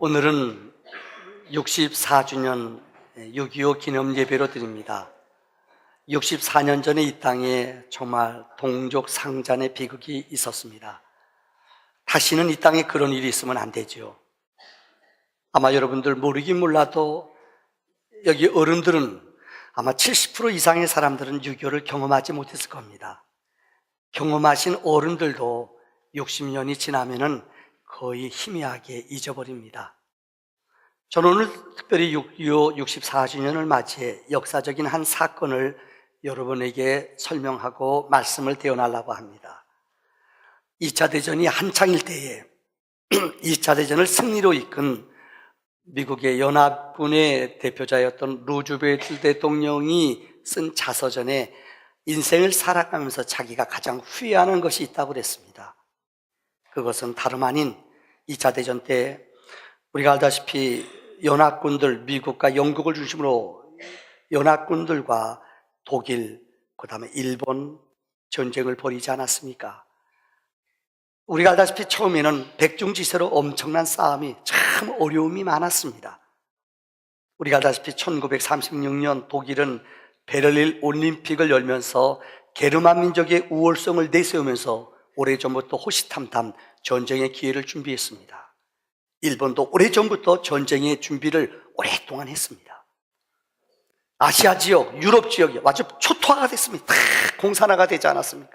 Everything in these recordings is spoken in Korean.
오늘은 64주년 6.25 기념 예배로 드립니다. 64년 전에 이 땅에 정말 동족 상잔의 비극이 있었습니다. 다시는 이 땅에 그런 일이 있으면 안 되죠. 아마 여러분들 모르긴 몰라도 여기 어른들은 아마 70% 이상의 사람들은 6.25를 경험하지 못했을 겁니다. 경험하신 어른들도 60년이 지나면은 거의 희미하게 잊어버립니다. 저는 오늘 특별히 6.25 64주년을 맞이해 역사적인 한 사건을 여러분에게 설명하고 말씀을 대언하려고 합니다. 2차 대전이 한창일 때에 2차 대전을 승리로 이끈 미국의 연합군의 대표자였던 루즈벨트 대통령이 쓴 자서전에 인생을 살아가면서 자기가 가장 후회하는 것이 있다고 그랬습니다. 그것은 다름 아닌 2차 대전 때 우리가 알다시피 연합군들, 미국과 영국을 중심으로 연합군들과 독일, 그 다음에 일본 전쟁을 벌이지 않았습니까? 우리가 알다시피 처음에는 백중지세로 엄청난 싸움이 참 어려움이 많았습니다. 우리가 알다시피 1936년 독일은 베를린 올림픽을 열면서 게르만 민족의 우월성을 내세우면서 오래전부터 호시탐탐 전쟁의 기회를 준비했습니다. 일본도 오래전부터 전쟁의 준비를 오랫동안 했습니다. 아시아 지역, 유럽 지역이 아주 초토화가 됐습니다. 다 공산화가 되지 않았습니까?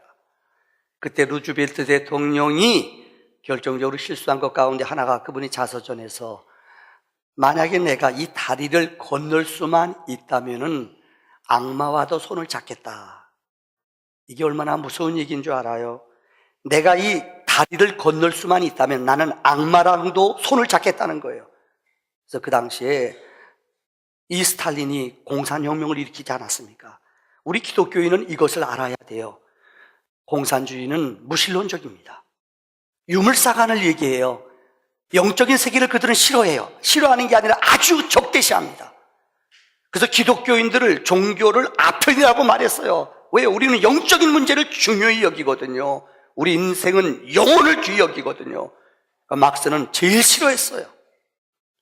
그때 루즈벨트 대통령이 결정적으로 실수한 것 가운데 하나가 그분이 자서전에서 만약에 내가 이 다리를 건널 수만 있다면은 악마와도 손을 잡겠다. 이게 얼마나 무서운 얘기인 줄 알아요? 내가 이 다리를 건널 수만 있다면 나는 악마랑도 손을 잡겠다는 거예요. 그래서 그 당시에 이 스탈린이 공산혁명을 일으키지 않았습니까? 우리 기독교인은 이것을 알아야 돼요. 공산주의는 무신론적입니다. 유물사관을 얘기해요. 영적인 세계를 그들은 싫어해요. 싫어하는 게 아니라 아주 적대시합니다. 그래서 기독교인들을 종교를 아편이라고 말했어요. 왜? 우리는 영적인 문제를 중요히 여기거든요. 우리 인생은 영혼을 귀히 여기거든요. 그러니까 막스는 제일 싫어했어요.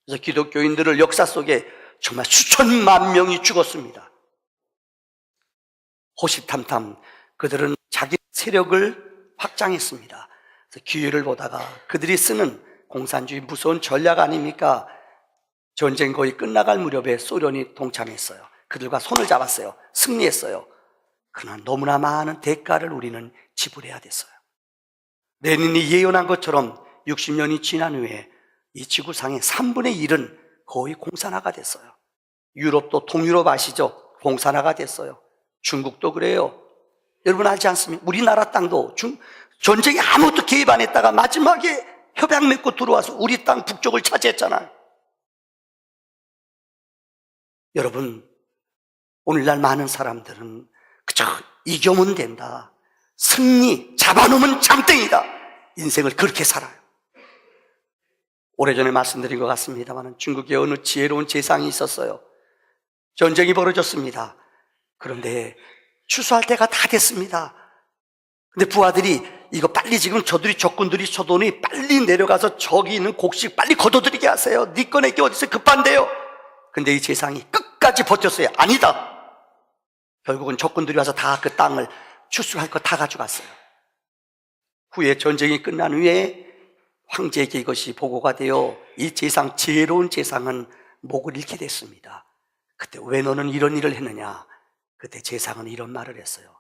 그래서 기독교인들을 역사 속에 정말 수천만 명이 죽었습니다. 호시탐탐 그들은 자기 세력을 확장했습니다. 그래서 기회를 보다가 그들이 쓰는 공산주의 무서운 전략 아닙니까? 전쟁 거의 끝나갈 무렵에 소련이 동참했어요. 그들과 손을 잡았어요. 승리했어요. 그러나 너무나 많은 대가를 우리는 지불해야 됐어요. 레닌이 예언한 것처럼 60년이 지난 후에 이 지구상의 3분의 1은 거의 공산화가 됐어요. 유럽도 동유럽 아시죠? 공산화가 됐어요. 중국도 그래요. 여러분 알지 않습니까? 우리나라 땅도 전쟁에 아무것도 개입 안 했다가 마지막에 협약 맺고 들어와서 우리 땅 북쪽을 차지했잖아요. 여러분, 오늘날 많은 사람들은 그저 이겨면 된다. 승리, 잡아놓으면 장땡이다. 인생을 그렇게 살아요. 오래전에 말씀드린 것 같습니다만 중국에 어느 지혜로운 재상이 있었어요. 전쟁이 벌어졌습니다. 그런데 추수할 때가 다 됐습니다. 근데 부하들이 이거 빨리 지금 적군들이 쳐도니 빨리 내려가서 저기 있는 곡식 빨리 걷어들이게 하세요. 네 거 내게 어디서 급한데요? 근데 이 재상이 끝까지 버텼어요. 아니다. 결국은 적군들이 와서 다 그 땅을 추수할 거 다 가져갔어요. 후에 전쟁이 끝난 후에 황제에게 이것이 보고가 되어 이 재상, 지혜로운 재상은 목을 잃게 됐습니다. 그때 왜 너는 이런 일을 했느냐? 그때 재상은 이런 말을 했어요.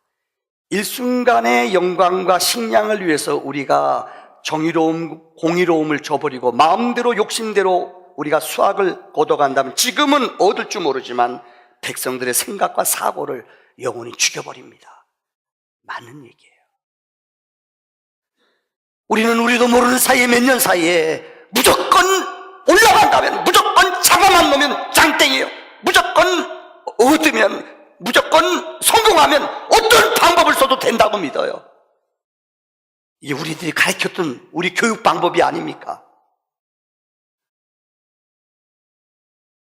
일순간의 영광과 식량을 위해서 우리가 공의로움을 저버리고 마음대로 욕심대로 우리가 수확을 거둬간다면 지금은 얻을 줄 모르지만 백성들의 생각과 사고를 영원히 죽여버립니다. 맞는 얘기예요. 우리도 모르는 사이에 몇 년 사이에 무조건 올라간다면, 무조건 잡아만 놓으면 장땡이에요. 무조건 얻으면, 무조건 성공하면 어떤 방법을 써도 된다고 믿어요. 이게 우리들이 가르쳤던 우리 교육 방법이 아닙니까?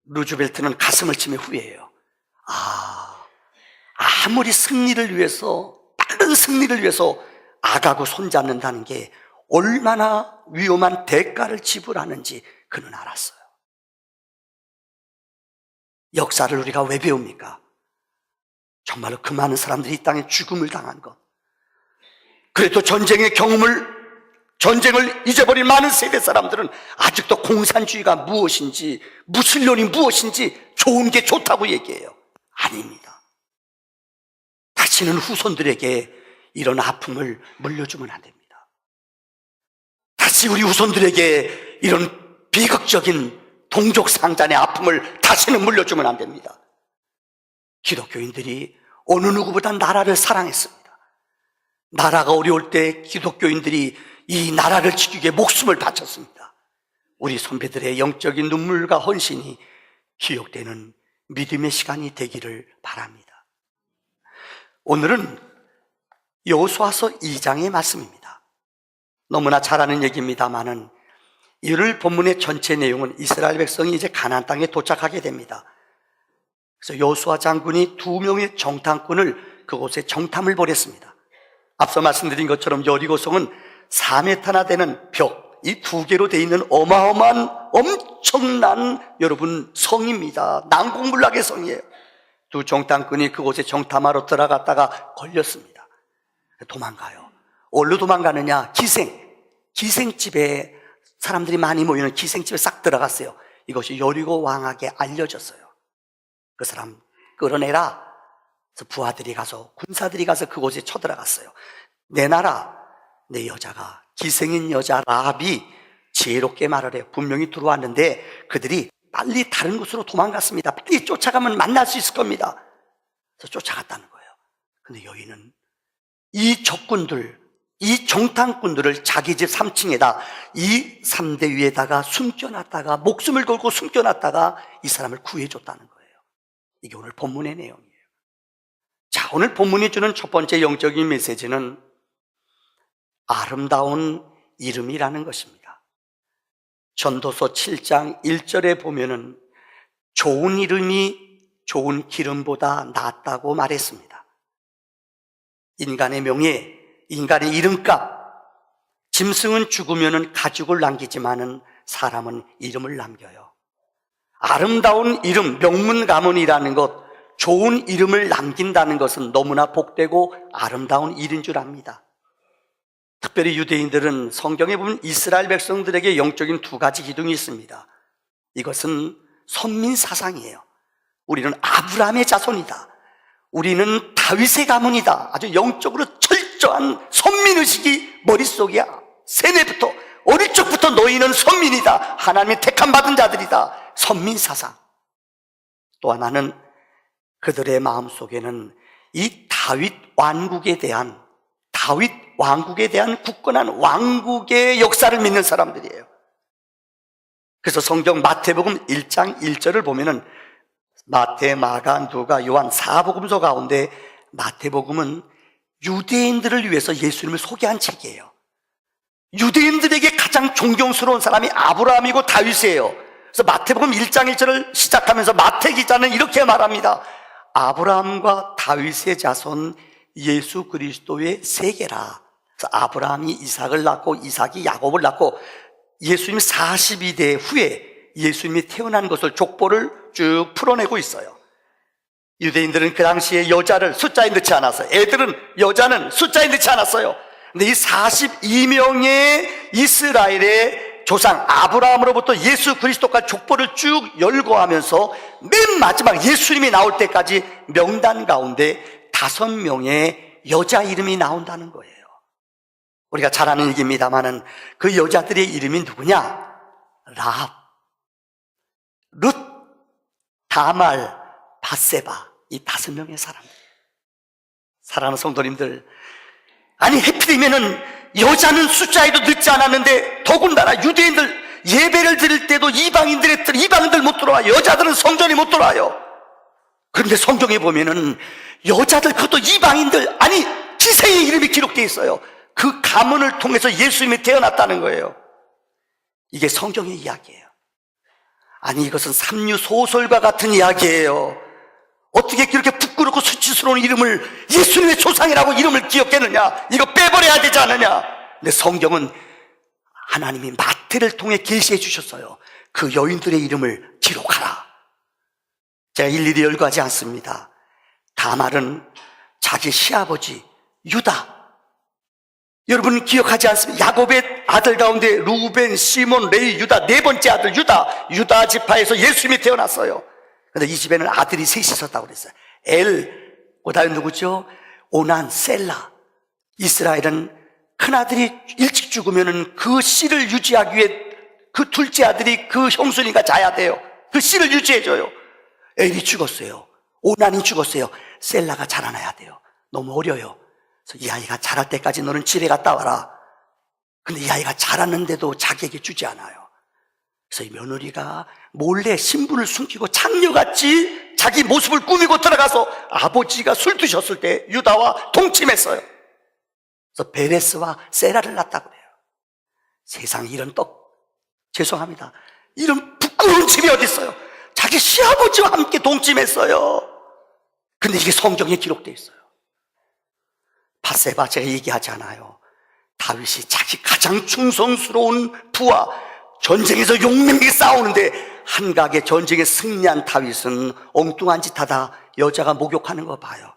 루즈벨트는 가슴을 치며 후회해요. 아무리 승리를 위해서, 빠른 승리를 위해서 아가고 손잡는다는 게 얼마나 위험한 대가를 지불하는지 그는 알았어요. 역사를 우리가 왜 배웁니까? 정말로 그 많은 사람들이 이 땅에 죽음을 당한 것, 그래도 전쟁을 잊어버린 많은 세대 사람들은 아직도 공산주의가 무엇인지, 무신론이 무엇인지 좋은 게 좋다고 얘기해요. 아닙니다. 다시는 후손들에게 이런 아픔을 물려주면 안 됩니다. 다시 우리 후손들에게 이런 비극적인 동족상잔의 아픔을 다시는 물려주면 안 됩니다. 기독교인들이 어느 누구보다 나라를 사랑했습니다. 나라가 어려울 때 기독교인들이 이 나라를 지키기 위해 목숨을 바쳤습니다. 우리 선배들의 영적인 눈물과 헌신이 기억되는 믿음의 시간이 되기를 바랍니다. 오늘은 여호수아서 2장의 말씀입니다. 너무나 잘 아는 얘기입니다만은 오늘 본문의 전체 내용은 이스라엘 백성이 이제 가나안 땅에 도착하게 됩니다. 그래서 여호수아 장군이 2명의 정탐꾼을 그곳에 정탐을 벌였습니다. 앞서 말씀드린 것처럼 여리고성은 4m나 되는 벽, 이 2개로 되어 있는 어마어마한 엄청난 여러분 성입니다. 난공불락의 성이에요. 2 정탐꾼이 그곳에 정탐하러 들어갔다가 걸렸습니다. 도망가요. 어디로 도망가느냐? 기생집에 사람들이 많이 모이는 기생집에 싹 들어갔어요. 이것이 여리고 왕에게 알려졌어요. 그 사람 끌어내라. 그래서 부하들이 가서, 군사들이 가서 그곳에 쳐들어갔어요. 내 나라, 내 여자가, 기생인 여자 라합이 지혜롭게 말을 해요. 분명히 들어왔는데 그들이 빨리 다른 곳으로 도망갔습니다. 빨리 쫓아가면 만날 수 있을 겁니다. 그래서 쫓아갔다는 거예요. 근데 여인은 이 적군들, 이 정탐꾼들을 자기 집 3층에다 이 3대 위에다가 숨겨놨다가, 목숨을 걸고 숨겨놨다가 이 사람을 구해줬다는 거예요. 이게 오늘 본문의 내용이에요. 자, 오늘 본문이 주는 첫 번째 영적인 메시지는 아름다운 이름이라는 것입니다. 전도서 7장 1절에 보면은 좋은 이름이 좋은 기름보다 낫다고 말했습니다. 인간의 명예, 인간의 이름값, 짐승은 죽으면은 가죽을 남기지만은 사람은 이름을 남겨요. 아름다운 이름, 명문 가문이라는 것, 좋은 이름을 남긴다는 것은 너무나 복되고 아름다운 일인 줄 압니다. 특별히 유대인들은 성경에 보면 이스라엘 백성들에게 영적인 2가지 기둥이 있습니다. 이것은 선민 사상이에요. 우리는 아브라함의 자손이다. 우리는 다윗의 가문이다. 아주 영적으로 철저한 선민의식이 머릿속에 세뇌부터, 어릴 적부터 너희는 선민이다. 하나님의 택함 받은 자들이다. 선민 사상. 또 하나는 그들의 마음속에는 이 다윗 왕국에 대한 굳건한 왕국의 역사를 믿는 사람들이에요. 그래서 성경 마태복음 1장 1절을 보면은 마태, 마가, 누가, 요한 4복음서 가운데 마태복음은 유대인들을 위해서 예수님을 소개한 책이에요. 유대인들에게 가장 존경스러운 사람이 아브라함이고 다윗이에요. 그래서 마태복음 1장 1절을 시작하면서 마태 기자는 이렇게 말합니다. 아브라함과 다윗의 자손 예수 그리스도의 세계라. 그래서 아브라함이 이삭을 낳고 이삭이 야곱을 낳고 예수님 42대 후에 예수님이 태어난 것을 족보를 쭉 풀어내고 있어요. 유대인들은 그 당시에 여자를 숫자에 넣지 않았어요. 여자는 숫자에 넣지 않았어요. 근데 이 42명의 이스라엘의 조상 아브라함으로부터 예수 그리스도까지 족보를 쭉 열거하면서 맨 마지막 예수님이 나올 때까지 명단 가운데 5명의 여자 이름이 나온다는 거예요. 우리가 잘 아는 얘기입니다만은 그 여자들의 이름이 누구냐? 라합, 룻, 다말, 바세바, 이 5명의 사람들. 사랑하는 성도님들, 아니 해필이면은 여자는 숫자에도 넣지 않았는데 더군다나 유대인들 예배를 드릴 때도 이방인들 못 들어와요. 여자들은 성전에 못 들어와요. 그런데 성경에 보면은 여자들, 그것도 이방인들, 아니 기생의 이름이 기록되어 있어요. 그 가문을 통해서 예수님이 태어났다는 거예요. 이게 성경의 이야기예요. 아니 이것은 삼류 소설과 같은 이야기예요. 어떻게 그렇게 부끄럽고 수치스러운 이름을, 예수님의 조상이라고 이름을 기억했느냐? 이거 빼버려야 되지 않느냐? 근데 성경은 하나님이 마태를 통해 계시해 주셨어요. 그 여인들의 이름을 기록하라. 제가 일일이 열거하지 않습니다. 다말은 자기 시아버지 유다, 여러분 기억하지 않습니까? 야곱의 아들 가운데 루벤, 시몬, 레위, 유다, 네 번째 아들 유다 지파에서 예수님이 태어났어요. 그런데 이 집에는 아들이 셋이 있었다고 그랬어요. 그다음에 누구죠? 오난, 셀라. 이스라엘은 큰아들이 일찍 죽으면 그 씨를 유지하기 위해 그 둘째 아들이 그 형수니까 자야 돼요. 그 씨를 유지해줘요. 엘이 죽었어요. 오난이 죽었어요. 셀라가 자라나야 돼요. 너무 어려요. 그래서 이 아이가 자랄 때까지 너는 집에 갔다 와라. 근데 이 아이가 자랐는데도 자기에게 주지 않아요. 그래서 이 며느리가 몰래 신분을 숨기고 창녀같이 자기 모습을 꾸미고 들어가서 아버지가 술 드셨을 때 유다와 동침했어요. 그래서 베레스와 세라를 낳았다고 해요. 세상에 이런 죄송합니다. 이런 부끄러운 집이 어디 있어요? 자기 시아버지와 함께 동침했어요. 근데 이게 성경에 기록되어 있어요. 밧세바, 제가 얘기하지 않아요. 다윗이 자기 가장 충성스러운 부하, 전쟁에서 용맹하게 싸우는데 한각의 전쟁에 승리한 다윗은 엉뚱한 짓 하다 여자가 목욕하는 거 봐요.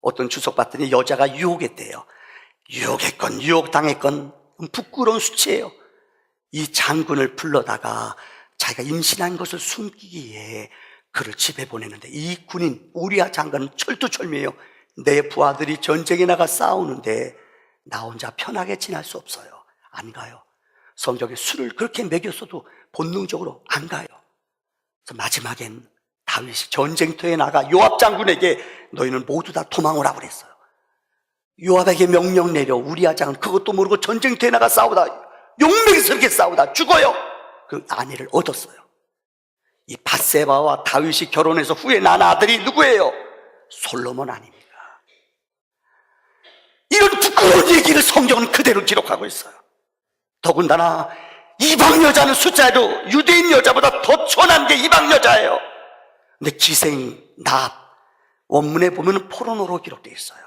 어떤 주석봤더니 여자가 유혹했대요. 유혹했건 유혹당했건 부끄러운 수치예요. 이 장군을 불러다가 자기가 임신한 것을 숨기기 위해 그를 집에 보내는데, 이 군인 우리아 장관은 철두철미해요. 내 부하들이 전쟁에 나가 싸우는데 나 혼자 편하게 지날 수 없어요. 안 가요. 성경에 술을 그렇게 먹였어도 본능적으로 안 가요. 그래서 마지막엔 다윗이 전쟁터에 나가 요압 장군에게 너희는 모두 다 도망오라고 그랬어요. 요압에게 명령 내려 우리아 장은 그것도 모르고 전쟁터에 나가 싸우다 용맹스럽게 싸우다 죽어요. 그 아내를 얻었어요. 이 밧세바와 다윗이 결혼해서 후에 난 아들이 누구예요? 솔로몬 아닙니까? 이런 부끄러운 얘기를 성경은 그대로 기록하고 있어요. 더군다나 이방 여자는 숫자에도 유대인 여자보다 더 천한 게 이방 여자예요. 근데 기생, 납, 원문에 보면 포르노로 기록되어 있어요.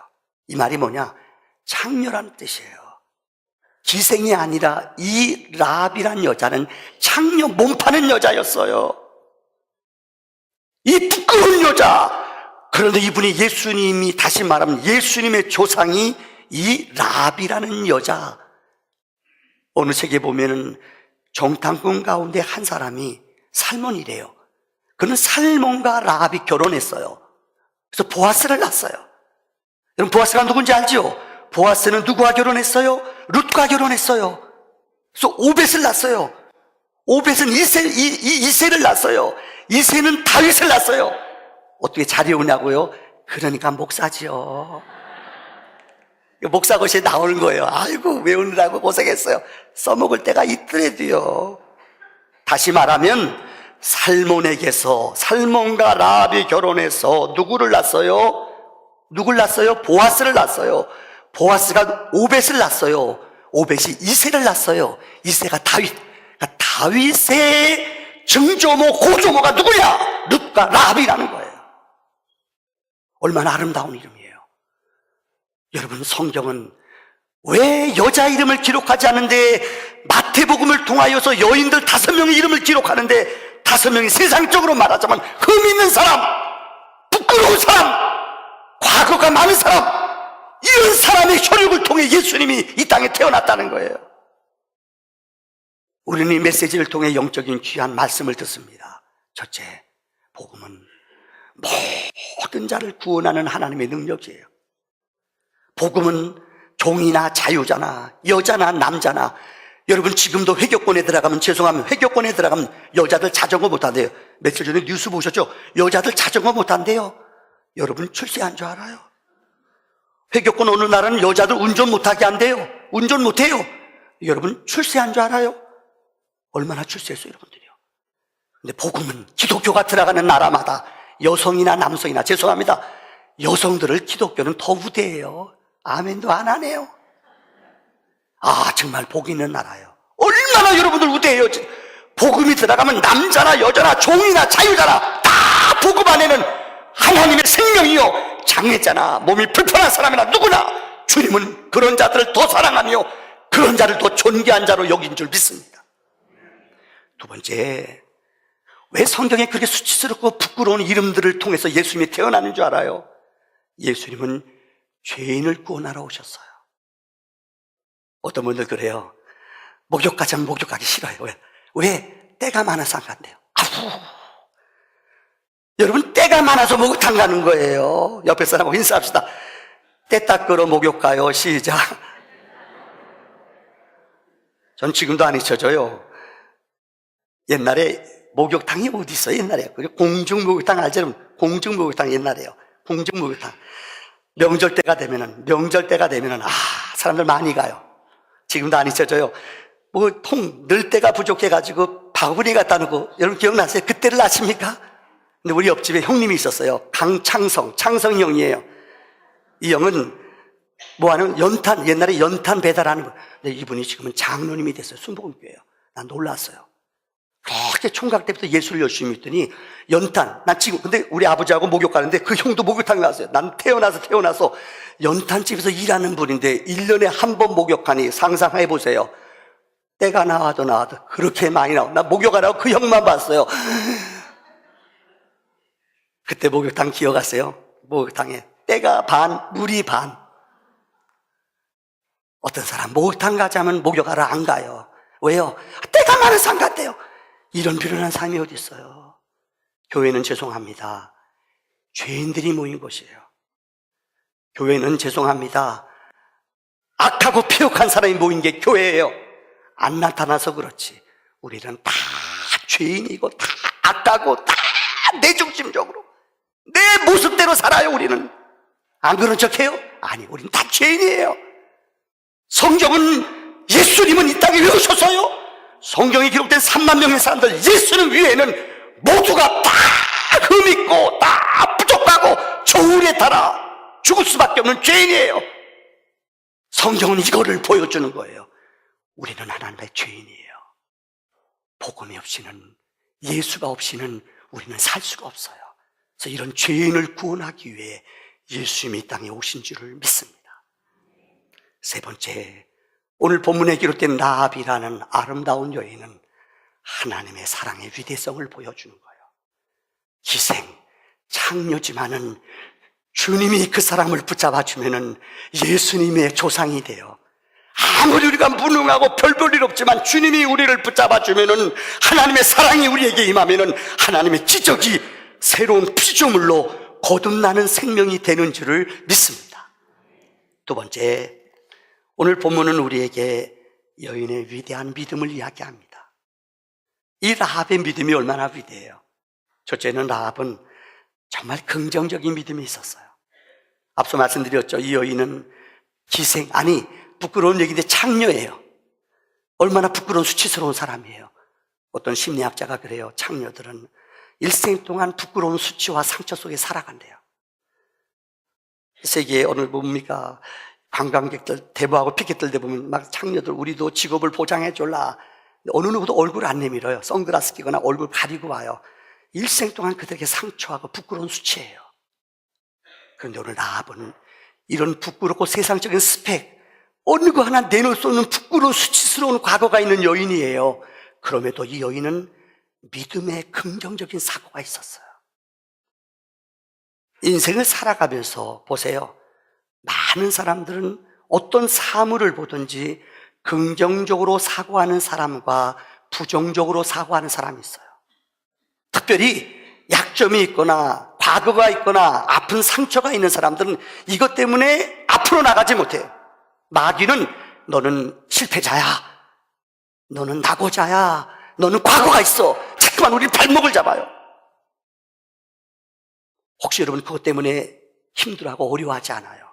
이 말이 뭐냐? 창녀란 뜻이에요. 기생이 아니라 이 랍이란 여자는 창녀, 몸 파는 여자였어요. 이 부끄러운 여자. 그런데 이분이 예수님이, 다시 말하면 예수님의 조상이 이 랍이라는 여자. 어느 책에 보면은 정탐꾼 가운데 한 사람이 살몬이래요. 그는 살몬과 랍이 결혼했어요. 그래서 보아스를 낳았어요. 여러분 보아스가 누군지 알죠? 보아스는 누구와 결혼했어요? 룻과 결혼했어요. 그래서 오벳을 낳았어요. 오벳은 이새를 낳았어요. 이새는 다윗을 낳았어요. 어떻게 잘 이루냐고요? 그러니까 목사지요. 목사 것이 나오는 거예요. 아이고 외우느라고 고생했어요. 써먹을 때가 있더라도요. 다시 말하면 살몬에게서, 살몬과 랍이 결혼해서 누구를 낳았어요? 누굴 낳았어요? 보아스를 낳았어요. 보아스가 오벳을 낳았어요. 오벳이 이새를 낳았어요. 이새가 다윗. 그러니까 다윗의 증조모, 고조모가 누구냐? 룻과 랍이라는 거예요. 얼마나 아름다운 이름이에요. 여러분 성경은 왜 여자 이름을 기록하지 않는데 마태복음을 통하여서 여인들 5명의 이름을 기록하는데 5명이 세상적으로 말하자면 흠 있는 사람, 부끄러운 사람, 과거가 많은 사람, 이런 사람의 혈육을 통해 예수님이 이 땅에 태어났다는 거예요. 우리는 이 메시지를 통해 영적인 귀한 말씀을 듣습니다. 첫째, 복음은 모든 자를 구원하는 하나님의 능력이에요. 복음은 종이나 자유자나 여자나 남자나, 여러분 지금도 회교권에 들어가면, 죄송하면 회교권에 들어가면 여자들 자전거 못한대요. 며칠 전에 뉴스 보셨죠? 여자들 자전거 못한대요. 여러분 출세한 줄 알아요? 회교권 어느 나라는 여자들 운전 못하게 한대요. 운전 못해요. 여러분 출세한 줄 알아요? 얼마나 출세했어요 여러분들이요. 근데 복음은 기독교가 들어가는 나라마다 여성이나 남성이나, 죄송합니다, 여성들을 기독교는 더 우대해요. 아멘도 안 하네요. 아 정말 복 있는 나라예요. 얼마나 여러분들 우대해요. 복음이 들어가면 남자나 여자나 종이나 자유자나 다 복음 안에는 하나님의 생명이요, 장애자나 몸이 불편한 사람이나 누구나 주님은 그런 자들을 더 사랑하며 그런 자를 더 존귀한 자로 여긴 줄 믿습니다. 두 번째, 왜 성경에 그렇게 수치스럽고 부끄러운 이름들을 통해서 예수님이 태어나는 줄 알아요? 예수님은 죄인을 구원하러 오셨어요. 어떤 분들 그래요. 목욕까지 하면 목욕하기 싫어요. 왜? 때가 많아서 안 간대요. 여러분, 때가 많아서 목욕탕 가는 거예요. 옆에 사람하고 인사합시다. 때 닦으러 목욕 가요. 시작. 전 지금도 안 잊혀져요. 옛날에 목욕탕이 어디 있어요? 옛날에 공중목욕탕 알죠? 여러분? 공중목욕탕 옛날에요. 공중목욕탕. 명절 때가 되면은 사람들 많이 가요. 지금도 안 잊혀져요. 넣을 때가 부족해가지고 바구니 갖다 놓고, 여러분 기억나세요? 그때를 아십니까? 근데 우리 옆집에 형님이 있었어요. 창성 형이에요. 이 형은 옛날에 연탄 배달하는 거. 근데 이분이 지금은 장로님이 됐어요. 순복음교회예요. 난 놀랐어요. 그렇게 총각 때부터 예수를 열심히 믿더니 근데 우리 아버지하고 목욕 가는데 그 형도 목욕탕에 갔어요. 난 태어나서 연탄집에서 일하는 분인데 1년에 한 번 목욕하니 상상해 보세요. 때가 나와도 그렇게 많이 나 목욕하라고 그 형만 봤어요. 그때 목욕탕 기억하세요? 목욕탕에 때가 반, 물이 반. 어떤 사람 목욕탕 가자면 목욕하러 안 가요. 왜요? 때가 많아서 안 간대요. 이런 비련한 삶이 어디 있어요? 교회는 죄송합니다. 죄인들이 모인 곳이에요. 교회는 죄송합니다. 악하고 피역한 사람이 모인 게 교회예요. 안 나타나서 그렇지. 우리는 다 죄인이고 다 악하고 다 내 중심적으로 내 모습대로 살아요. 우리는 안 그런 척해요? 아니, 우리는 다 죄인이에요. 성경은 예수님은 이 땅에 왜 오셨어요? 성경에 기록된 3만 명의 사람들, 예수님 위에는 모두가 다 흠있고 다 부족하고 저울에 달아 죽을 수밖에 없는 죄인이에요. 성경은 이거를 보여주는 거예요. 우리는 하나님의 죄인이에요. 복음이 없이는, 예수가 없이는 우리는 살 수가 없어요. 그래서 이런 죄인을 구원하기 위해 예수님이 이 땅에 오신 줄을 믿습니다. 세 번째, 오늘 본문에 기록된 라합이라는 아름다운 여인은 하나님의 사랑의 위대성을 보여주는 거예요. 희생, 창녀지만은 주님이 그 사람을 붙잡아주면은 예수님의 조상이 돼요. 아무리 우리가 무능하고 별 볼 일 없지만 주님이 우리를 붙잡아주면은, 하나님의 사랑이 우리에게 임하면은 하나님의 기적이 새로운 피조물로 거듭나는 생명이 되는 줄을 믿습니다. 두 번째, 오늘 본문은 우리에게 여인의 위대한 믿음을 이야기합니다. 이 라합의 믿음이 얼마나 위대해요. 첫째는 라합은 정말 긍정적인 믿음이 있었어요. 앞서 말씀드렸죠. 이 여인은 부끄러운 얘기인데 창녀예요. 얼마나 부끄러운 수치스러운 사람이에요. 어떤 심리학자가 그래요. 창녀들은 일생 동안 부끄러운 수치와 상처 속에 살아간대요. 세계에 오늘 뭡니까? 관광객들 대부하고 피켓들 대보면 막 창녀들, 우리도 직업을 보장해 줄라. 어느 누구도 얼굴 안 내밀어요. 선글라스 끼거나 얼굴 가리고 와요. 일생 동안 그들에게 상처하고 부끄러운 수치예요. 그런데 오늘 라합은 이런 부끄럽고 세상적인 스펙, 어느 거 하나 내놓을 수 없는 부끄러운 수치스러운 과거가 있는 여인이에요. 그럼에도 이 여인은 믿음의 긍정적인 사고가 있었어요. 인생을 살아가면서 보세요. 많은 사람들은 어떤 사물을 보든지 긍정적으로 사고하는 사람과 부정적으로 사고하는 사람이 있어요. 특별히 약점이 있거나 과거가 있거나 아픈 상처가 있는 사람들은 이것 때문에 앞으로 나가지 못해요. 마귀는 너는 실패자야, 너는 낙오자야, 너는 과거가 있어, 자꾸만 우리 발목을 잡아요. 혹시 여러분 그것 때문에 힘들어하고 어려워하지 않아요?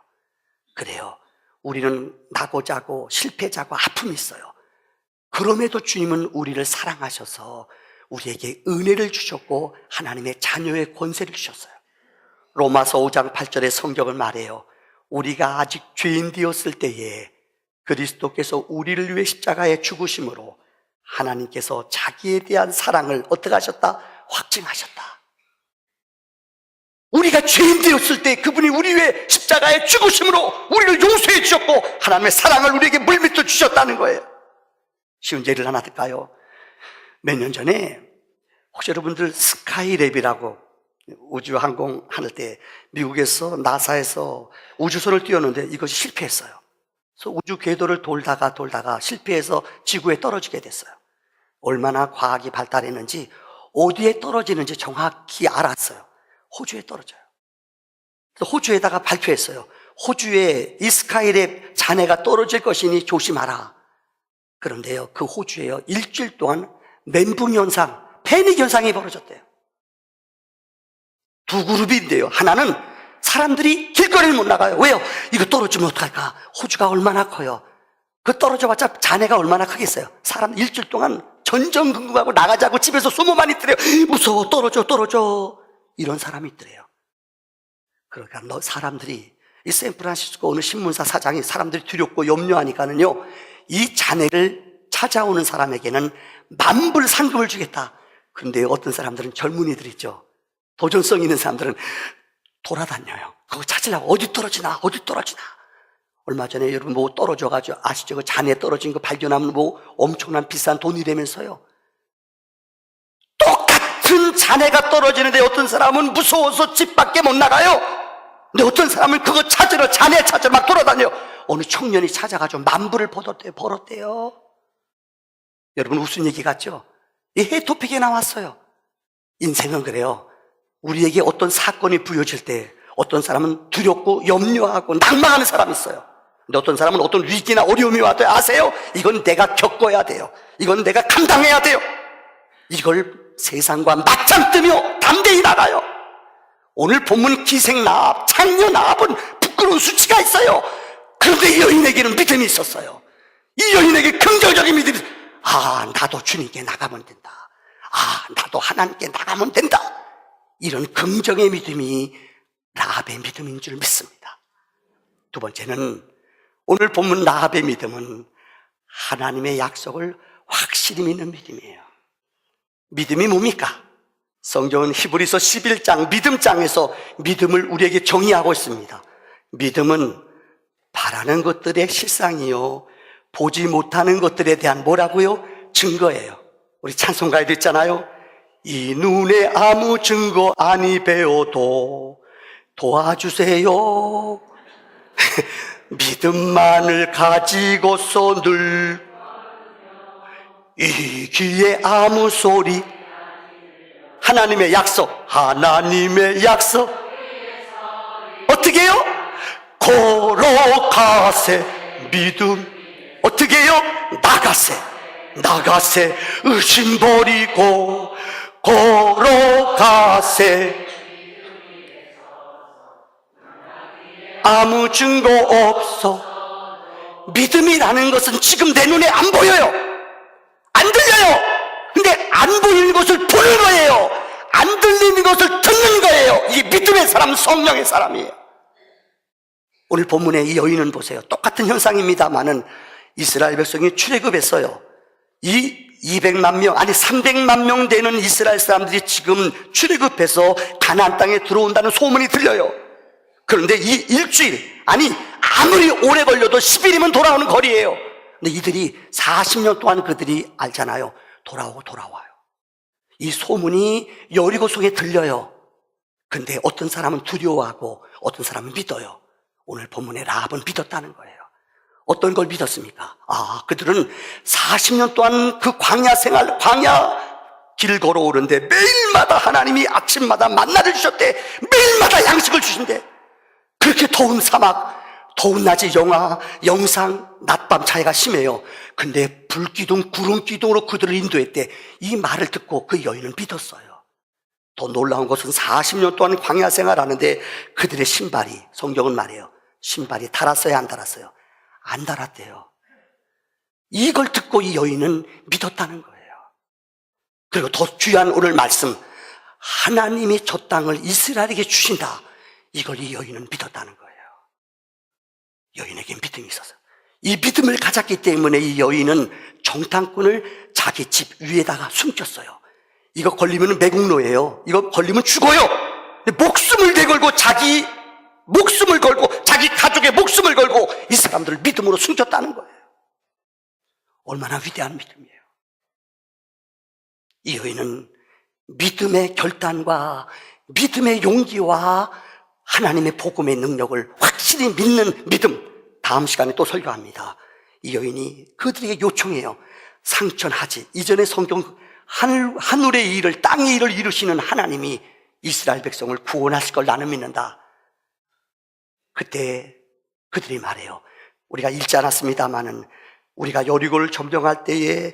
그래요. 우리는 낙오자고 실패자고 아픔이 있어요. 그럼에도 주님은 우리를 사랑하셔서 우리에게 은혜를 주셨고 하나님의 자녀의 권세를 주셨어요. 로마서 5장 8절의 성경은 말해요. 우리가 아직 죄인 되었을 때에 그리스도께서 우리를 위해 십자가에 죽으심으로 하나님께서 자기에 대한 사랑을 어떻게 하셨다? 확증하셨다. 우리가 죄인 되었을 때 그분이 우리 위해 십자가에 죽으심으로 우리를 용서해 주셨고 하나님의 사랑을 우리에게 물밀어 주셨다는 거예요. 쉬운 예를 하나 들까요? 몇 년 전에 혹시 여러분들 스카이랩이라고 우주항공 할 때 미국에서 나사에서 우주선을 띄웠는데 이것이 실패했어요. 그래서 우주 궤도를 돌다가 실패해서 지구에 떨어지게 됐어요. 얼마나 과학이 발달했는지 어디에 떨어지는지 정확히 알았어요. 호주에 떨어져요. 그래서 호주에다가 발표했어요. 호주에 이 스카이랩 잔해가 떨어질 것이니 조심하라. 그런데요, 그 호주에요, 일주일 동안 멘붕 현상, 패닉 현상이 벌어졌대요. 두 그룹인데요. 하나는 사람들이 길거리를 못 나가요. 왜요? 이거 떨어지면 어떡할까? 호주가 얼마나 커요. 그 떨어져봤자 잔해가 얼마나 크겠어요. 사람 일주일 동안 전전긍긍하고 나가자고 집에서 소문만 있더래요. 무서워, 떨어져. 이런 사람이 있더래요. 그러니까 사람들이 이 샌프란시스코 어느 신문사 사장이 사람들이 두렵고 염려하니까는요, 이 잔해를 찾아오는 사람에게는 만불 상금을 주겠다. 그런데 어떤 사람들은 젊은이들 있죠. 도전성 있는 사람들은 돌아다녀요. 그거 찾으려고 어디 떨어지나. 얼마 전에 여러분 뭐 떨어져가지고 아시죠? 그 잔해 떨어진 거 발견하면 뭐 엄청난 비싼 돈이라면서요. 똑같은 잔해가 떨어지는데 어떤 사람은 무서워서 집 밖에 못 나가요. 근데 어떤 사람은 그거 찾으러, 잔해 찾으러 막 돌아다녀요. 어느 청년이 찾아가지고 만불을 벌었대요. 여러분 무슨 얘기 같죠? 이 해토픽에 나왔어요. 인생은 그래요. 우리에게 어떤 사건이 부여질 때 어떤 사람은 두렵고 염려하고 낭망하는 사람이 있어요. 근데 어떤 사람은 어떤 위기나 어려움이 와도 아세요? 이건 내가 겪어야 돼요. 이건 내가 감당해야 돼요. 이걸 세상과 맞짱 뜨며 담대히 나가요. 오늘 본문 기생나합, 창녀나합은 부끄러운 수치가 있어요. 그런데 이 여인에게는 믿음이 있었어요. 이 여인에게 긍정적인 믿음이 있어요. 나도 주님께 나가면 된다. 나도 하나님께 나가면 된다. 이런 긍정의 믿음이 라합의 믿음인 줄 믿습니다. 두 번째는 오늘 본문 라합의 믿음은 하나님의 약속을 확실히 믿는 믿음이에요. 믿음이 뭡니까? 성경은 히브리서 11장 믿음장에서 믿음을 우리에게 정의하고 있습니다. 믿음은 바라는 것들의 실상이요, 보지 못하는 것들에 대한 뭐라고요? 증거예요. 우리 찬송가에도 있잖아요. 이 눈에 아무 증거 아니 배워도 도와주세요. 믿음만을 가지고서 늘 이 귀에 아무 소리, 하나님의 약속 어떻게 해요? 걸어가세 믿음, 어떻게 해요? 나가세 의심 버리고 걸어가세. 아무 증거 없어. 믿음이라는 것은 지금 내 눈에 안 보여요. 안 들려요. 근데 안 보이는 것을 보는 거예요. 안 들리는 것을 듣는 거예요. 이게 믿음의 사람, 성령의 사람이에요. 오늘 본문의 이 여인은 보세요. 똑같은 현상입니다만은 이스라엘 백성이 출애굽했어요. 이 200만 명, 아니 300만 명 되는 이스라엘 사람들이 지금 출애굽해서 가나안 땅에 들어온다는 소문이 들려요. 그런데 이 일주일, 아니 아무리 오래 걸려도 10일이면 돌아오는 거리예요. 근데 이들이 40년 동안 그들이 알잖아요. 돌아와요. 이 소문이 여리고 속에 들려요. 근데 어떤 사람은 두려워하고 어떤 사람은 믿어요. 오늘 본문의 라합은 믿었다는 거예요. 어떤 걸 믿었습니까? 그들은 40년 동안 그 광야 길 걸어오는데 매일마다 하나님이 아침마다 만나를 주셨대. 매일마다 양식을 주신대. 그렇게 더운 사막, 더운 낮에 영상, 낮밤 차이가 심해요. 근데 불기둥, 구름기둥으로 그들을 인도했대. 이 말을 듣고 그 여인은 믿었어요. 더 놀라운 것은 40년 동안 광야 생활하는데 그들의 신발이, 성경은 말해요, 신발이 달았어요, 안 달았어요? 안 달았대요. 이걸 듣고 이 여인은 믿었다는 거예요. 그리고 더 귀한 오늘 말씀, 하나님이 저 땅을 이스라엘에게 주신다. 이걸 이 여인은 믿었다는 거예요. 여인에게 믿음이 있어서. 이 믿음을 가졌기 때문에 이 여인은 정탐꾼을 자기 집 위에다가 숨겼어요. 이거 걸리면 매국노예요. 이거 걸리면 죽어요. 목숨을 내걸고 자기 가족의 목숨을 걸고 이 사람들을 믿음으로 숨겼다는 거예요. 얼마나 위대한 믿음이에요. 이 여인은 믿음의 결단과 믿음의 용기와 하나님의 복음의 능력을 확실히 믿는 믿음, 다음 시간에 또 설교합니다. 이 여인이 그들에게 요청해요. 상천하지. 이전에 성경 하늘의 일을, 땅의 일을 이루시는 하나님이 이스라엘 백성을 구원하실 걸 나는 믿는다. 그때 그들이 말해요. 우리가 읽지 않았습니다마는 우리가 여리고를 점령할 때에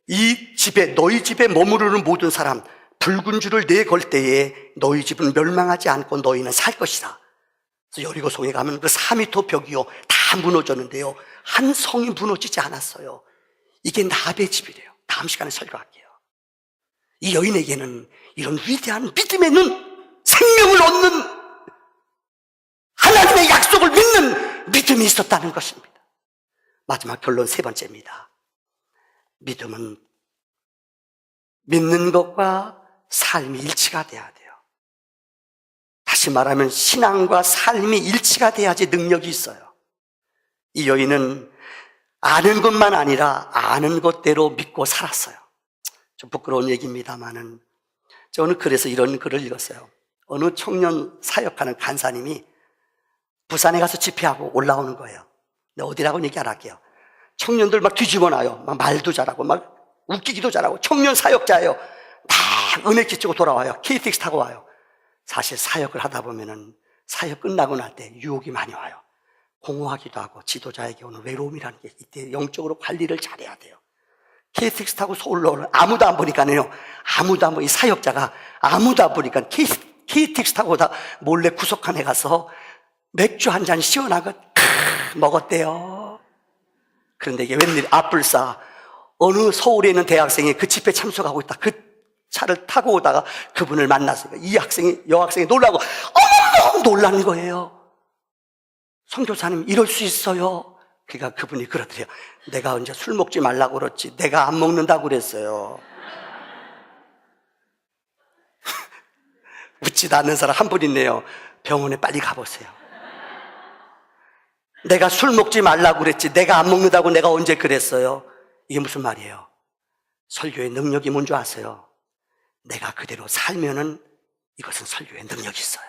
이 집에, 너희 집에 머무르는 모든 사람, 붉은 줄을 내걸 때에 너희 집은 멸망하지 않고 너희는 살 것이다. 그래서 여리고 성에 가면 그 4m 벽이요 다 무너졌는데요, 한 성이 무너지지 않았어요. 이게 나베 집이래요. 다음 시간에 설교할게요. 이 여인에게는 이런 위대한 믿음의 눈, 생명을 얻는 하나님의 약속을 믿는 믿음이 있었다는 것입니다. 마지막 결론 세 번째입니다. 믿음은 믿는 것과 삶이 일치가 돼야 돼요. 다시 말하면 신앙과 삶이 일치가 돼야지 능력이 있어요. 이 여인은 아는 것만 아니라 아는 것대로 믿고 살았어요. 좀 부끄러운 얘기입니다만은 저는 그래서 이런 글을 읽었어요. 어느 청년 사역하는 간사님이 부산에 가서 집회하고 올라오는 거예요. 근데 어디라고는 얘기 안 할게요. 청년들 막 뒤집어 놔요. 막 말도 잘하고 막 웃기기도 잘하고 청년 사역자예요. 다 은혜 끼치고 돌아와요. KTX 타고 와요. 사실 사역을 하다 보면은 사역 끝나고 날 때 유혹이 많이 와요. 공허하기도 하고 지도자에게 오는 외로움이라는 게 이때 영적으로 관리를 잘해야 돼요. KTX 타고 서울로 오는 아무도 안 보니까요. 아무도 안 보니, 이 사역자가 아무도 안 보니까 KTX 타고 오다 몰래 구석칸에 가서 맥주 한 잔 시원하고 먹었대요. 그런데 이게 웬일, 앞불싸 어느 서울에 있는 대학생이 그 집회 참석하고 있다. 그 차를 타고 오다가 그분을 만났으니까 이 여학생이 놀라고 어머머 놀라는 거예요. 선교사님 이럴 수 있어요. 그러니까 그분이 그러더래요. 내가 언제 술 먹지 말라고 그랬지, 내가 안 먹는다고 그랬어요. 웃지도 않는 사람 한 분 있네요. 병원에 빨리 가보세요. 내가 술 먹지 말라고 그랬지, 내가 안 먹는다고 내가 언제 그랬어요. 이게 무슨 말이에요? 설교의 능력이 뭔지 아세요? 내가 그대로 살면은 이것은 설교의 능력이 있어요.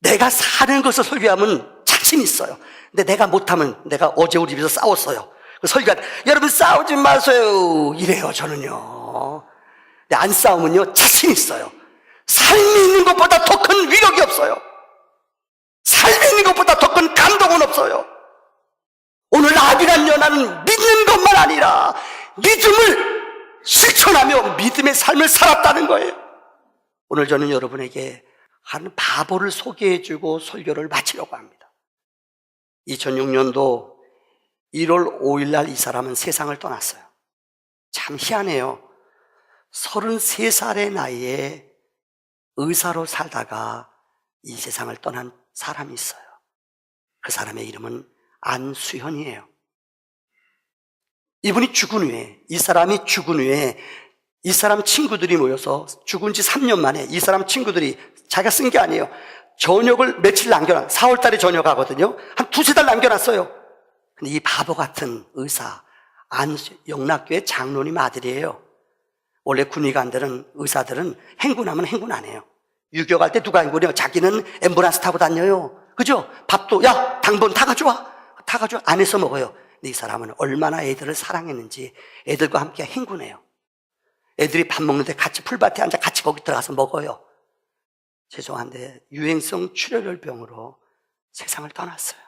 내가 사는 것을 설교하면 자신 있어요. 근데 내가 못하면, 내가 어제 우리 집에서 싸웠어요. 설교할 때 여러분 싸우지 마세요 이래요. 저는요. 근데 안 싸우면요 자신 있어요. 삶이 있는 것보다 더 큰 위력이 없어요. 삶이 있는 것보다 더 큰 감동은 없어요. 오늘 라비란 연하는 믿는 것만 아니라 믿음을 실천하며 믿음의 삶을 살았다는 거예요. 오늘 저는 여러분에게 한 바보를 소개해주고 설교를 마치려고 합니다. 2006년도 1월 5일 날 이 사람은 세상을 떠났어요. 참 희한해요. 33살의 나이에 의사로 살다가 이 세상을 떠난 사람이 있어요. 그 사람의 이름은 안수현이에요. 이분이 죽은 후에, 이 사람이 죽은 후에 이 사람 친구들이 모여서 죽은 지 3년 만에 이 사람 친구들이, 자기가 쓴 게 아니에요. 저녁을 며칠 남겨놨, 4월 달에 전역하거든요. 한 2-3달 남겨놨어요. 근데 이 바보 같은 의사, 영락교회 장로님 아들이에요. 원래 군의관들은, 의사들은 행군하면 행군 안 해요. 유교 갈 때 누가 행군해요? 자기는 앰뷸런스 타고 다녀요. 그죠? 밥도, 야, 당번 다 가져와. 다 가져와. 안에서 먹어요. 근데 이 사람은 얼마나 애들을 사랑했는지 애들과 함께 행군해요. 애들이 밥 먹는데 같이 풀밭에 앉아 같이 거기 들어가서 먹어요. 죄송한데 유행성 출혈병으로 세상을 떠났어요.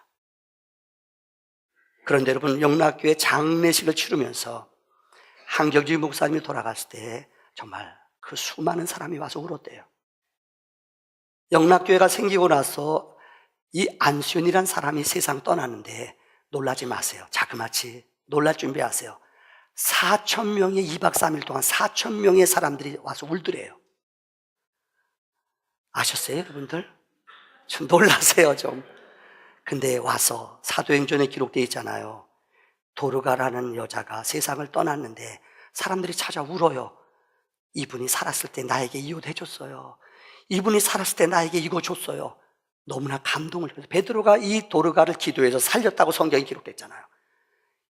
그런데 여러분, 영락교회 장례식을 치르면서 한경주 목사님이 돌아갔을 때 정말 그 수많은 사람이 와서 울었대요. 영락교회가 생기고 나서 이 안수현이란 사람이 세상 떠났는데 놀라지 마세요. 자그마치 놀랄 준비하세요. 4,000명의 2박 3일 동안 4,000명의 사람들이 와서 울더래요. 아셨어요, 여러분들? 좀 놀라세요, 좀. 근데 와서 사도행전에 기록되어 있잖아요. 도르가라는 여자가 세상을 떠났는데 사람들이 찾아 울어요. 이분이 살았을 때 나에게 이 옷 해줬어요. 이분이 살았을 때 나에게 이거 줬어요. 너무나 감동을 줘서 베드로가 이 도르가를 기도해서 살렸다고 성경에 기록됐잖아요.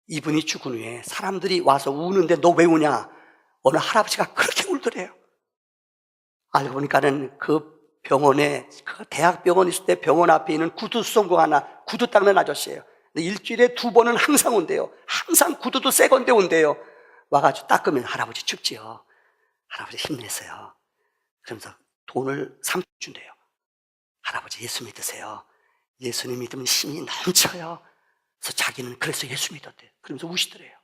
이분이 죽은 후에 사람들이 와서 우는데 너 왜 우냐? 어느 할아버지가 그렇게 울더래요. 알고 보니까는 그 병원에, 그 대학병원 있을 때 병원 앞에 있는 구두 수송공 하나, 구두 닦는 아저씨예요. 일주일에 2번은 항상 온대요. 항상 구두도 새 건데 온대요. 와가지고 닦으면 할아버지 춥지요. 할아버지 힘내세요. 그러면서 돈을 3천 준대요. 할아버지 예수 믿으세요. 예수님 믿으면 힘이 넘쳐요. 그래서 자기는 그래서 예수 믿었대요. 그러면서 우시더래요.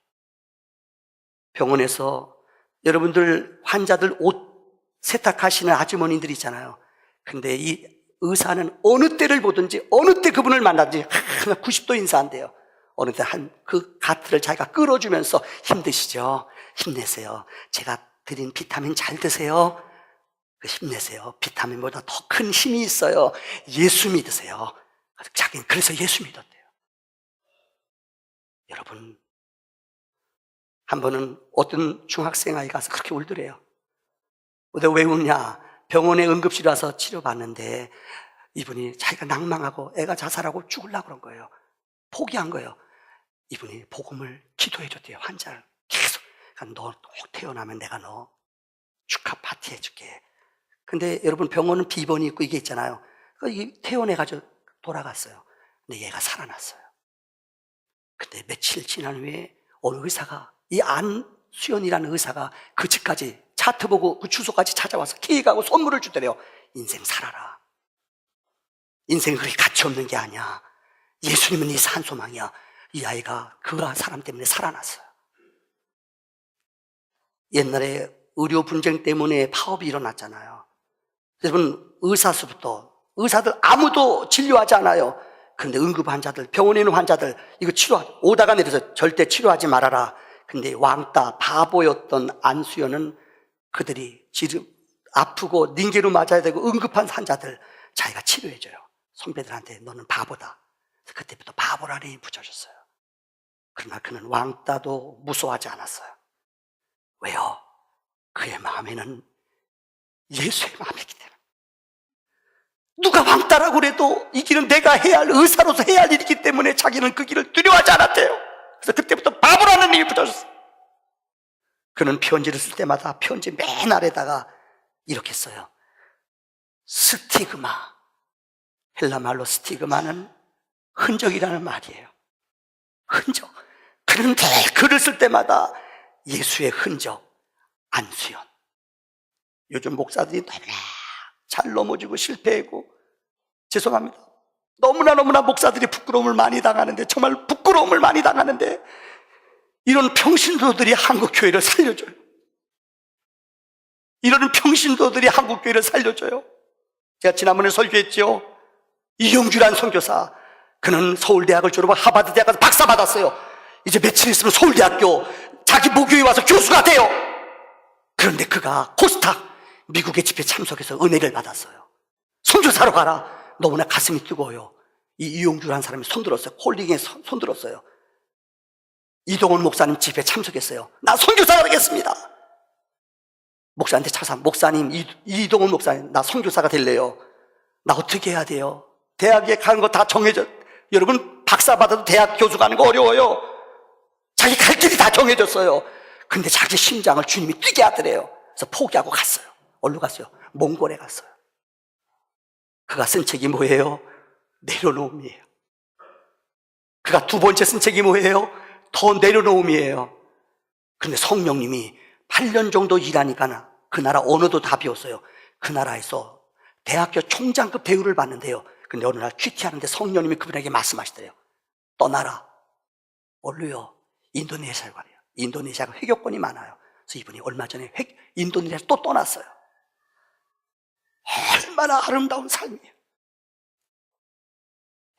병원에서 여러분들 환자들 옷 세탁하시는 아주머니들 있잖아요. 근데 이 의사는 어느 때를 보든지 어느 때 그분을 만나든지 항상 90도 인사한대요. 어느 때 그 가트를 자기가 끌어주면서 힘드시죠? 힘내세요. 제가 드린 비타민 잘 드세요. 힘내세요. 비타민보다 더 큰 힘이 있어요. 예수 믿으세요. 자기는 그래서 예수 믿었대요. 여러분, 한 번은 어떤 중학생 아이가 가서 그렇게 울더래요. 내가 왜 웃냐? 병원에 응급실에 와서 치료받는데 이분이 자기가 낭망하고 애가 자살하고 죽으려고 그런 거예요. 포기한 거예요. 이분이 복음을 기도해 줬대요. 환자를 계속. 그러니까 너 꼭 태어나면 내가 너 축하 파티 해줄게. 근데 여러분 병원은 비번이 있고 이게 있잖아요. 퇴원해가지고 돌아갔어요. 근데 얘가 살아났어요. 근데 며칠 지난 후에 어느 의사가, 이 안수연이라는 의사가 그 집까지 차트 보고 그 주소까지 찾아와서 케이크하고 선물을 주더래요. 인생 살아라. 인생은 그렇게 가치 없는 게 아니야. 예수님은 네 산소망이야. 이 아이가 그 사람 때문에 살아났어요. 옛날에 의료 분쟁 때문에 파업이 일어났잖아요. 여러분, 의사들 아무도 진료하지 않아요. 그런데 응급 환자들, 병원에 있는 환자들 이거 오다가 내려서 절대 치료하지 말아라. 근데 왕따 바보였던 안수연은 그들이 지금 아프고 닌게로 맞아야 되고 응급한 환자들 자기가 치료해줘요. 선배들한테 너는 바보다. 그때부터 바보라는 힘이 붙여줬어요. 그러나 그는 왕따도 무서워하지 않았어요. 왜요? 그의 마음에는 예수의 마음이기 때문에. 누가 왕따라고 그래도 이 길은 내가 해야 할, 의사로서 해야 할 일이기 때문에 자기는 그 길을 두려워하지 않았대요. 그래서 그때부터 바보라는 힘이 붙여줬어요. 그는 편지를 쓸 때마다 편지 맨 아래다가 이렇게 써요. 스티그마. 헬라말로 스티그마는 흔적이라는 말이에요. 흔적. 그는 늘 글을 쓸 때마다 예수의 흔적, 안수연. 요즘 목사들이 너무나 잘 넘어지고 실패하고, 죄송합니다. 너무나 목사들이 부끄러움을 많이 당하는데, 정말 부끄러움을 많이 당하는데, 이런 평신도들이 한국교회를 살려줘요. 이런 평신도들이 한국교회를 살려줘요. 제가 지난번에 설교했죠. 이영규란 선교사. 그는 서울대학을 졸업하고 하버드 대학 가서 박사 받았어요. 이제 며칠 있으면 서울대학교 자기 모교에 와서 교수가 돼요. 그런데 그가 코스닥 미국의 집회에 참석해서 은혜를 받았어요. 선교사로 가라. 너무나 가슴이 뜨거워요. 이 이용주라는 사람이 손들었어요. 홀링에 손들었어요. 이동훈 목사님 집회에 참석했어요. 나 선교사가 되겠습니다. 목사한테 찾아서, 목사님, 이동훈 목사님, 나 선교사가 될래요. 나 어떻게 해야 돼요? 대학에 가는 거 다 정해져. 여러분 박사 받아도 대학 교수 가는 거 어려워요. 자기 갈 길이 다 정해졌어요. 근데 자기 심장을 주님이 뛰게 하더래요. 그래서 포기하고 갔어요. 어디로 갔어요? 몽골에 갔어요. 그가 쓴 책이 뭐예요? 내려놓음이에요. 그가 두 번째 쓴 책이 뭐예요? 더 내려놓음이에요. 근데 성령님이 8년 정도 일하니까 그 나라 언어도 다 배웠어요. 그 나라에서 대학교 총장급 대우를 받는데요. 근데 어느 날 큐티하는데 성령님이 그분에게 말씀하시더래요. 떠나라. 얼루요? 인도네시아로 가래요. 인도네시아가 회교권이 많아요. 그래서 이분이 얼마 전에 인도네시아로 또 떠났어요. 얼마나 아름다운 삶이에요.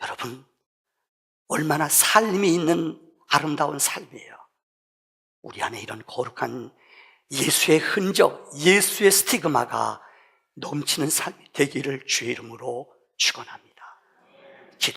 여러분, 얼마나 삶이 있는 아름다운 삶이에요. 우리 안에 이런 거룩한 예수의 흔적, 예수의 스티그마가 넘치는 삶이 되기를 주의 이름으로 축원합니다.